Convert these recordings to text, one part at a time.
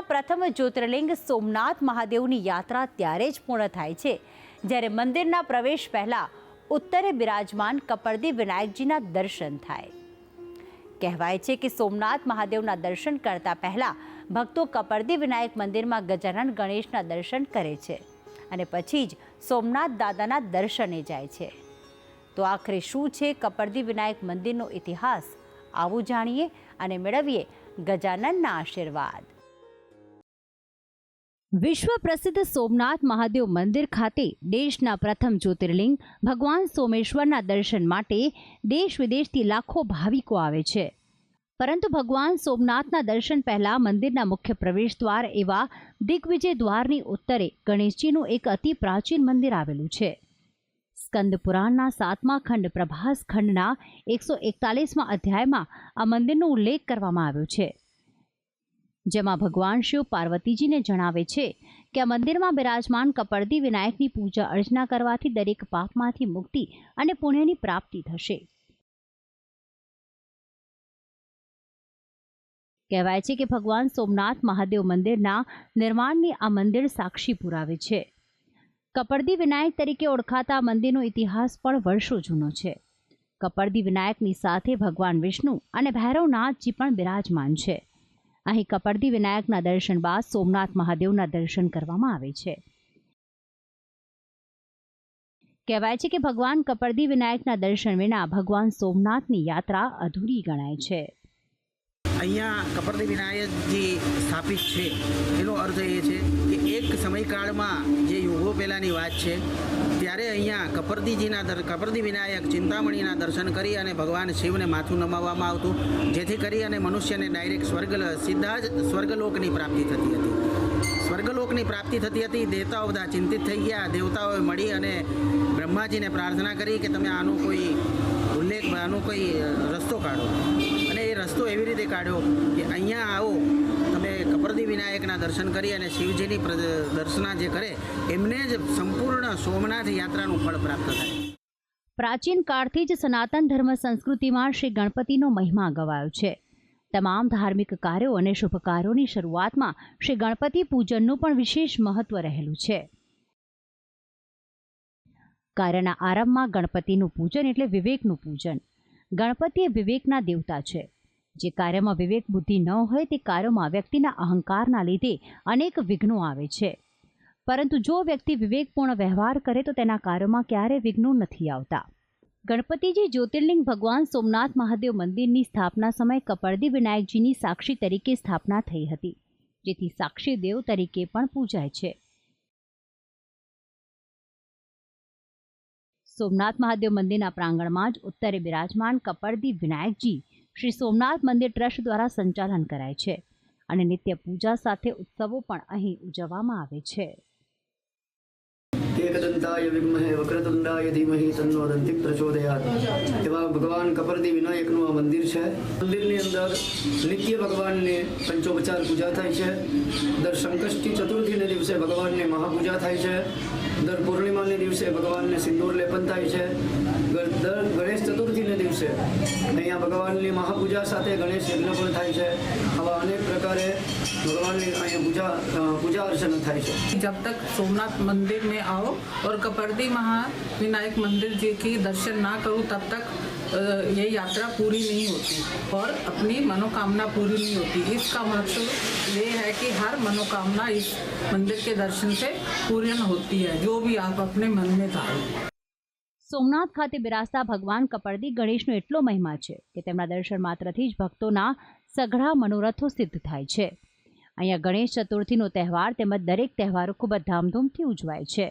પ્રથમ જ્યોતિર્લિંગ સોમનાથ મહાદેવની યાત્રા ત્યારે જ પૂર્ણ થાય છે જ્યારે મંદિરના પ્રવેશ પહેલા ઉત્તરે બિરાજમાન કપર્દી વિનાયકજીના દર્શન થાય. કહેવાય છે કે સોમનાથ મહાદેવના દર્શન કરતા પહેલા ભક્તો કપર્દી વિનાયક મંદિરમાં ગજાનન ગણેશના દર્શન કરે છે અને પછી જ સોમનાથ દાદાના દર્શને જાય છે. તો આખરે શું છે કપર્દી વિનાયક મંદિરનો ઇતિહાસ? આવું જાણીએ અને મેળવીએ ગજાનનના આશીર્વાદ. વિશ્વ પ્રસિદ્ધ સોમનાથ મહાદેવ મંદિર ખાતે દેશના પ્રથમ જ્યોતિર્લિંગ ભગવાન સોમેશ્વરના દર્શન માટે દેશ વિદેશથી લાખો ભાવિકો આવે છે. પરંતુ ભગવાન સોમનાથના દર્શન પહેલા મંદિરના મુખ્ય પ્રવેશ દ્વાર એવા દિગ્વિજય દ્વારની ઉત્તરે ગણેશજીનું એક અતિ પ્રાચીન મંદિર આવેલું છે. સ્કંદ પુરાણના 7મા ખંડ પ્રભાસ ખંડના 141મા અધ્યાયમાં આ મંદિરનો ઉલ્લેખ કરવામાં આવ્યો છે, જેમાં ભગવાન શિવ પાર્વતીજીને જણાવે છે કે આ મંદિરમાં બિરાજમાન કપર્દી વિનાયકની પૂજા અર્ચના કરવાથી દરેક પાપમાંથી મુક્તિ અને પુણ્યની પ્રાપ્તિ થશે. કહેવાય છે કે ભગવાન સોમનાથ મહાદેવ મંદિરના નિર્માણની આ મંદિર સાક્ષી પુરાવે છે. કપર્દી વિનાયક તરીકે ઓળખાતા મંદિરનો ઇતિહાસ પણ વર્ષો જૂનો છે. કપર્દી વિનાયકની સાથે ભગવાન વિષ્ણુ અને ભૈરવનાથજી પણ બિરાજમાન છે. અહીં કપર્દી વિનાયકના દર્શન બાદ સોમનાથ મહાદેવના દર્શન કરવામાં આવે છે. કહેવાય છે કે ભગવાન કપર્દી વિનાયકના દર્શન વિના ભગવાન સોમનાથની યાત્રા અધૂરી ગણાય છે. અહીંયા કપર્દી વિનાયકજી સ્થાપિત છે એનો અર્થ એ છે કે એક સમયકાળમાં જે યુગો પહેલાંની વાત છે ત્યારે અહીંયા કપર્દી વિનાયક ચિંતામણીના દર્શન કરી અને ભગવાન શિવને માથું નમાવવામાં આવતું, જેથી કરી અને મનુષ્યને ડાયરેક્ટ સીધા જ સ્વર્ગલોકની પ્રાપ્તિ થતી હતી. સ્વર્ગલોકની પ્રાપ્તિ થતી હતી. દેવતાઓ બધા ચિંતિત થઈ ગયા. દેવતાઓએ મળી અને બ્રહ્માજીને પ્રાર્થના કરી કે તમે આનો કોઈ રસ્તો કાઢો. અને એ રસ્તો એવી રીતે કાઢ્યો કે અહીંયા આવો, તમે કપર્દી વિનાયકના દર્શન કરી અને શિવજીની દર્શના જે કરે એમને જ સંપૂર્ણ સોમનાથ યાત્રાનું ફળ પ્રાપ્ત થાય. પ્રાચીન કાળથી જ સનાતન ધર્મ સંસ્કૃતિમાં શ્રી ગણપતિનો મહિમા ગવાયો છે. તમામ ધાર્મિક કાર્યો અને શુભ કાર્યોની શરૂઆતમાં શ્રી ગણપતિ પૂજનનું પણ વિશેષ મહત્વ રહેલું છે. કાર્યના આરંભમાં ગણપતિનું પૂજન એટલે વિવેકનું પૂજન. ગણપતિ એ વિવેકના દેવતા છે. જે કાર્યમાં વિવેક બુદ્ધિ ન હોય તે કાર્યોમાં વ્યક્તિના અહંકારના લીધે અનેક વિઘ્નો આવે છે. પરંતુ જો વ્યક્તિ વિવેકપૂર્ણ વ્યવહાર કરે તો તેના કાર્યોમાં ક્યારેય વિઘ્નો નથી આવતા. ગણપતિજી જ્યોતિર્લિંગ ભગવાન સોમનાથ મહાદેવ મંદિરની સ્થાપના સમયે કપર્દી વિનાયકજીની સાક્ષી તરીકે સ્થાપના થઈ હતી, જેથી સાક્ષી દેવ તરીકે પણ પૂજાય છે. સોમનાથ મહાદેવ મંદિરના પ્રાંગણમાં જ ઉત્તરે બિરાજમાન કપર્દી વિનાયકજી શ્રી સોમનાથ મંદિર ટ્રસ્ટ દ્વારા સંચાલન કરાય છે અને નિત્ય પૂજા સાથે ઉત્સવો પણ અહીં ઉજવવામાં આવે છે. एकदंताय विद्महे वक्रतुंडाय धीमहि तन्नो दंति प्रचोदयात्. એવા ભગવાન કપર્દી વિનાયકનું આ મંદિર છે. મંદિરની અંદર નિત્ય ભગવાનને પંચોપચાર પૂજા થાય છે. દર સંકષ્ટી ચતુર્થીને દિવસે ભગવાનને મહાપૂજા થાય છે. દર પૂર્ણિમાને દિવસે ભગવાનને સિંદૂર લેપન થાય છે. દર ગણેશ ચતુર્થીને દિવસે અહીંયા ભગવાનની મહાપૂજા સાથે ગણેશ યજ્ઞ પણ થાય છે. આવા અનેક પ્રકારે भगवान पूजा अर्चना થાય છે. जब तक सोमनाथ मंदिर में आओ और कपर्दी महाविनायक मंदिर जी की दर्शन ना करूं तब तक ये यात्रा पूरी नहीं होती और अपनी मनोकामना पूरी नहीं होती. इसका मतलब ये है कि हर मनोकामना इस मंदिर के दर्शन से पूर्ण होती है, जो भी आप अपने मन में धारो. સોમનાથ ખાતે બિરાજતા ભગવાન કપર્દી ગણેશનો એટલો મહિમા છે કે તેમના દર્શન માત્રથી જ ભક્તોના સઘળા મનોરથો સિદ્ધ થાય છે. અહીંયા ગણેશ ચતુર્થીનો તહેવાર તેમજ દરેક તહેવારો ખૂબ જ ધામધૂમથી ઉજવાય છે.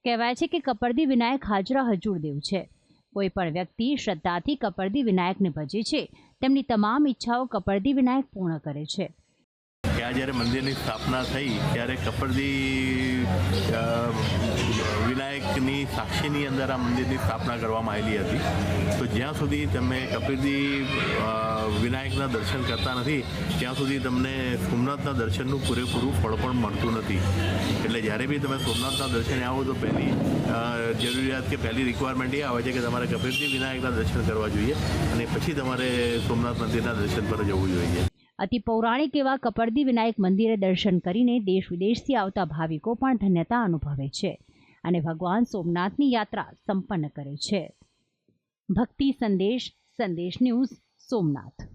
કહેવાય છે કે કપર્દી વિનાયક હાજરા હજુર દેવ છે. કોઈ પણ વ્યક્તિ શ્રદ્ધાથી કપર્દી વિનાયકને ભજે છે તેમની તમામ ઈચ્છાઓ કપર્દી વિનાયક પૂર્ણ કરે છે. ત્યાં જ્યારે મંદિરની સ્થાપના થઈ ત્યારે કપર્દી વિનાયકની સાક્ષીની અંદર આ મંદિરની સ્થાપના કરવામાં આવેલી હતી. તો જ્યાં સુધી તમે કપર્દી વિનાયક વિનાયકના દર્શન કરતા નથી ત્યાં સુધી તમને સોમનાથના દર્શનનું પૂરેપૂરું ફળ પણ મળતું નથી. એટલે જ્યારે બી તમે સોમનાથના દર્શને આવો તો પહેલી જરૂરિયાત કે પહેલી રિક્વાયરમેન્ટ એ આવે છે કે તમારે કપિલદેવ વિનાયકના દર્શન કરવા જોઈએ અને પછી તમારે સોમનાથ મંદિરના દર્શન પર જવું જોઈએ. અતિ પૌરાણિક એવા કપરદી વિનાયક મંદિરે દર્શન કરીને દેશ વિદેશથી આવતા ભાવિકો પણ ધન્યતા અનુભવે છે અને ભગવાન સોમનાથની યાત્રા સંપન્ન કરે છે. ભક્તિ સંદેશ, સંદેશ ન્યૂઝ, સોમનાથ.